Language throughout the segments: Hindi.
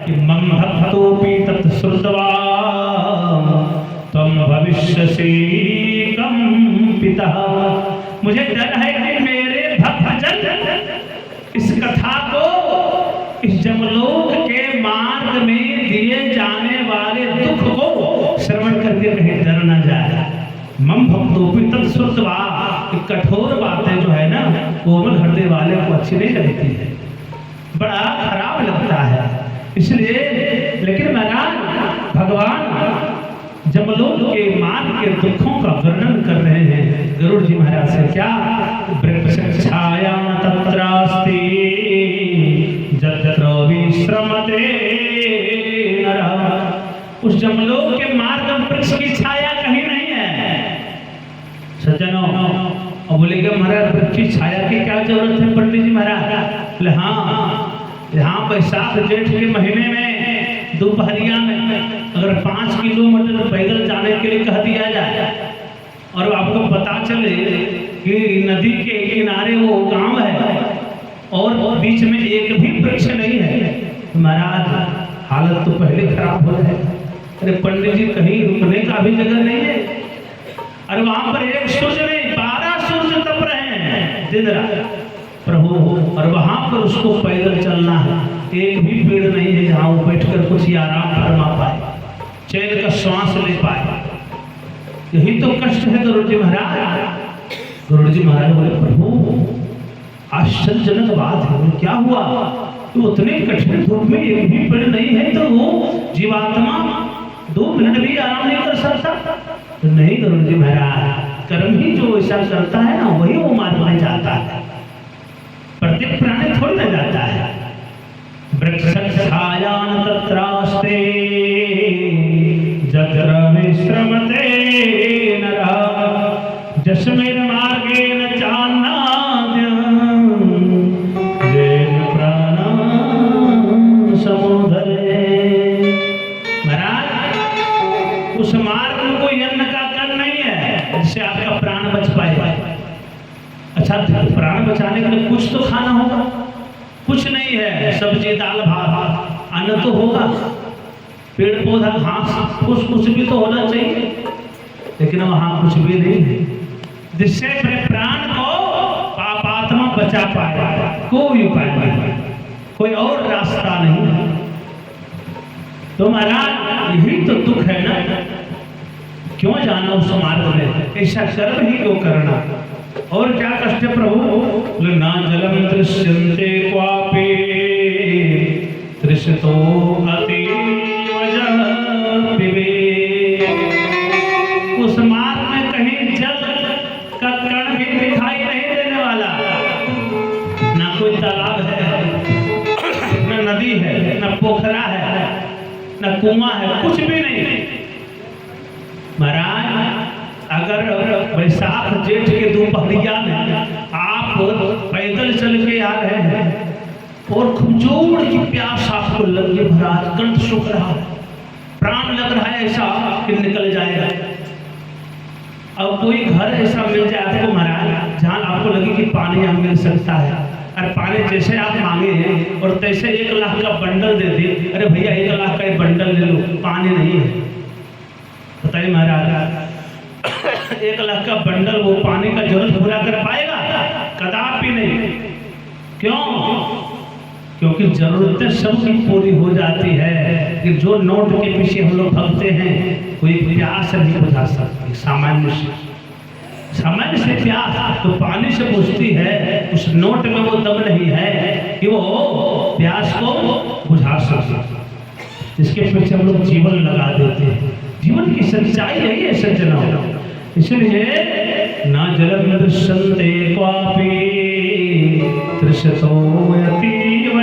कि मम भक्तोपि तत्श्रुत्वा त्वं भविष्यसि कंपितः। मुझे डर है कि मेरे भक्तजन इस कथा को, इस जमलोक के मार्ग में दिए जाने वाले दुख को श्रवण करके कहीं डर न जाए। मम भक्तोपि तत्श्रुत्वा, कठोर बातें जो है ना कोमल हृदय वाले को अच्छी नहीं लगती है, बड़ा खराब लगता है। इसलिए लेकिन महाराज भगवान जमलोक के मार्ग के दुखों का वर्णन कर रहे हैं गरुड़ जी महाराज से। क्या? वृक्ष छाया तत्रास्ति जत्र विश्रमते नरः। उस जमलोक के मार्ग में वृक्ष की छाया कहीं नहीं है सज्जनों। और बोलेगा महाराज वृक्ष की छाया की क्या जरूरत है पंडित जी महाराज? बोले हाँ, यहाँ बैसाख जेठ के महीने में दोपहरिया में अगर 5 किलोमीटर पैदल जाने के लिए कह दिया जाए और आपको पता चले कि नदी के किनारे वो गांव है और बीच में एक भी वृक्ष नहीं है, तो महाराज हालत तो पहले खराब हो जाए। अरे पंडित जी कहीं रुकने का भी जगह नहीं है। अरे वहां पर एक सूर्य नहीं 12 सूर्य तप रहे हैं दिन रात प्रभु, और वहां पर उसको पैदल चलना है। एक भी पेड़ नहीं है जहां वो बैठकर कुछ आराम फरमा पाए, चैन का श्वास ले पाए। यही तो कष्ट है गरुड़ जी महाराज। गरुड़ जी महाराज बोले प्रभु आश्चर्यजनक बात है, क्या हुआ? तो उतने कठिन धूप में एक भी पेड़ नहीं है तो वो जीवात्मा 2 मिनट भी आराम नहीं कर सकता? तो नहीं गरुड़ जी महाराज, कर्म ही जो ऐसा करता है ना वही वो मार्ग में जाता है, प्रत्येक प्राणी थोड़ी न जाता है। वृक्षछायां तत्रास्ते जत्र विश्रमते नरः जस्मिन् मार्गेण चान्नाद्यं येन प्राणं समुद्धरे। महाराज उस मार्ग में कोई अन्न का कल नहीं है जिससे आपका प्राण बच पाए। अच्छा प्राण बचाने के लिए कुछ तो खाना होगा, कुछ नहीं है, सब्जी दाल भात, अन्न तो होगा, पेड़ पौधा घास कुछ भी तो होना चाहिए, लेकिन वहां कुछ भी नहीं है जिससे अपने प्राण को पापात्मा बचा पाए। कोई उपाय नहीं, कोई और रास्ता नहीं है। तो महाराज यही तो दुख है ना, क्यों जाना उस मार्ग में, ऐसा कर्म ही क्यों करना? और क्या कष्ट है प्रभु? ना जलम दृश्यन्ते क्वापि दृश्यतो अतीव पिबेत्। उस मार्ग में कहीं जल का कण भी दिखाई नहीं देने वाला, ना कोई तालाब है, ना नदी है, ना पोखरा है, ना कुआं है, कुछ भी नहीं। महाराज अगर बैसाख जेठ के दोपहरिया में आप पैदल चल के आ रहे हैं और खूब जोर की प्यास आपको लगी, महाराज कंठ सूख रहा है, प्राण लग रहा है ऐसा कि निकल जाएगा। अब कोई घर ऐसा मिल जाए आपको महाराज जहाँ आपको लगे कि पानी यहाँ मिल सकता है, और पानी जैसे आप मांगे हैं और तैसे 1 लाख का बंडल दे दिए, अरे भैया 1 लाख का बंडल ले लो, पानी नहीं है। बताइए महाराज 1 लाख का बंडल वो पानी का जरूरत पूरा कर पाएगा? कदापि नहीं। क्यों? क्योंकि जरूरतें सबकी पूरी हो जाती है कि जो नोट के पीछे हम लोग भागते हैं कोई प्यास नहीं बुझा सकती। सामान्य से प्यास तो पानी से बुझती है, उस नोट में वो दम नहीं है कि वो प्यास को बुझा सके। इसके पीछे हम लोग जीवन लगा देते हैं। जीवन की सच्चाई यही है सज्जनों। इसलिए ना जलम दृश्यन्ते क्वापि दृश्यतो अतीव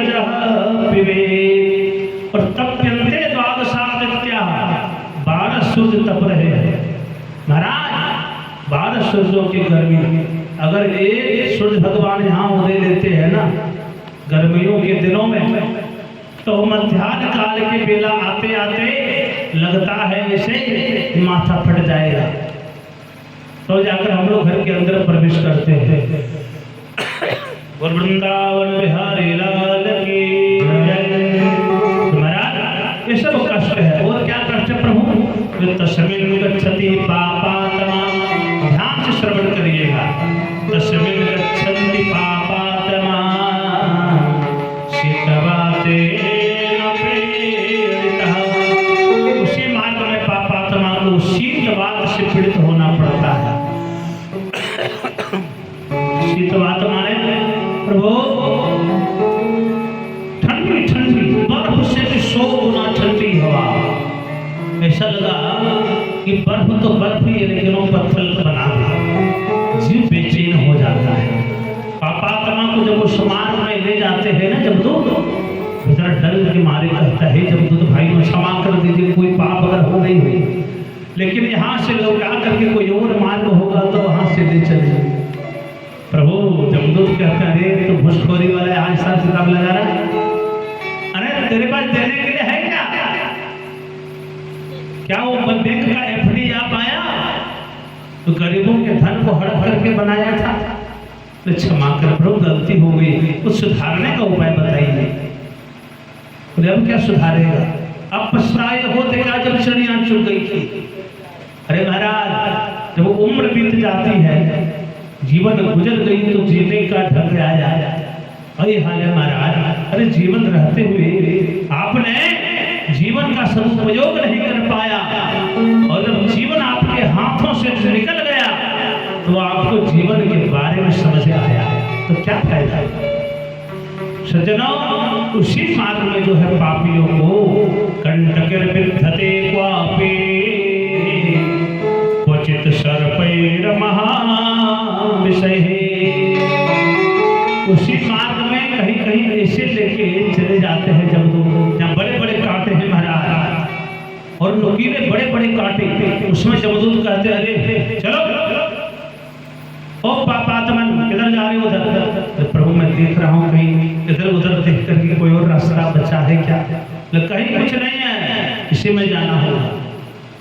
पिबेत्। और तप्यन्ते द्वादशादित्याः, 12 सूर्य तप रहे हैं महाराज। 12 सूर्यों की गर्मी, अगर एक सूर्य भगवान यहाँ उदय लेते हैं ना गर्मियों के दिनों में, तो मध्याह्न काल के बेला आते आते लगता है ऐसे माथा फट जाएगा। तो जाकर हम लोग घर के अंदर प्रवेश करते हैं। वृंदावन बिहारी लाल की जय। महाराज ये सब कष्ट है। और क्या कष्ट है प्रभु? तस्मिन् गच्छति पापात्मा, ध्यान से श्रवण करिएगा। तस्मिन् गच्छति पापात्मा शीतवातेन पीडितः, उसी मार्ग में पापात्मा को शीतवात से पीड़ित होना पड़ता है। शीतवात माने प्रभु ठंडी ठंडी बर्फ से भी 100 गुना ठंडी हवा। ऐसा लगा कि बर्फ तो बर्फ ही है, लेकिन वो पत्थर बना दिया, जीव बेचैन हो जाता है। पापात्मा को जब वो समाज में ले जाते हैं ना, जब तो बेचारा डर के मारे कहता है, जब तो भाई में क्षमा कर दीजिए, कोई पाप अगर हो गई हुई, लेकिन यहाँ से लौटा करके कोई और मार्ग होगा तो वहां से ले चले। प्रभु जमदूत कहता है, अरे तो घुसखोरी वाला आज साथ किताब लगा रहा है, अरे तेरे पास देने के लिए है क्या वो बैंक का एफडी आप आया तो गरीबों के धन को हड़प करके बनाया था? तो क्षमा कर प्रभु, गलती हो गई, कुछ सुधारने का उपाय बताइए। बोले अब क्या सुधारेगा? अब पछताए हो देखा जब शनियां चुक गई थी। अरे महाराज जब उम्र बीत जाती है, जीवन गुजर गई तो जीने का ढंग आ जाए। अरे हाल है महाराज, अरे जीवन रहते हुए आपने जीवन का सदुपयोग नहीं कर पाया, और जब जीवन आपके हाथों से निकल गया तो आपको जीवन के बारे में समझ आया, तो क्या फायदा? सज्जनों, उसी मार्ग में जो है पापियों को कंटकर विद्धते क्वापि क्वचित सर्पैर महाविषये, उसी मार्ग में कहीं कहीं ऐसे लेके चले जाते हैं जब तो जहाँ बड़े बड़े कांटे हैं महाराज, और नुकीले बड़े बड़े कांटे, उसमें जमदूत कहते हैं अरे चलो ओ पापात्मन किधर जा रहे हो? उधर। प्रभु मैं देख रहा हूँ कहीं इधर उधर देख करके कोई और रास्ता बचा है क्या? कहीं कुछ नहीं है, इसी में जाना होगा।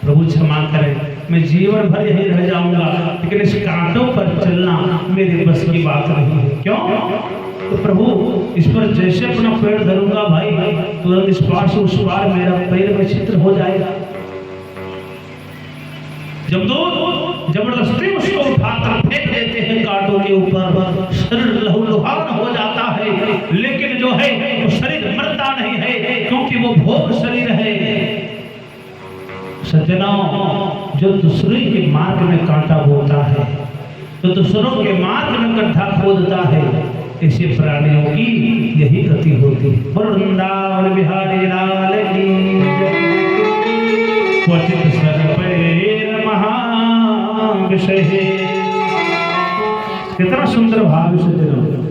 प्रभु क्षमा करें, मैं जीवन भर यही रह जाऊंगा, लेकिन इस कांटों पर चलना मेरे बस की बात नहीं है। क्यों? तो प्रभु इस पर जैसे अपना पैर धरूंगा भाई, तुरंत इस पार से उस पार मेरा पैर में छिद्र हो जाएगा। जब दो जबरदस्ती उसको उठाकर फेंक देते हैं कांटों के ऊपर, शरीर लहूलुहान हो जाता है, लेकिन जो है वो शरीर मरता नहीं है, क्योंकि वो भोग शरीर है। सज्जनों, जो दूसरे के मार्ग में कांटा बोता है, तो दूसरों के मार्ग में गड्ढा खोदता है, ऐसे प्राणियों की यही गति होती है। वृंदावन बिहारी लाल की क्वचित सर्पैर महाविषये। कितना सुंदर भाव सज्जनों।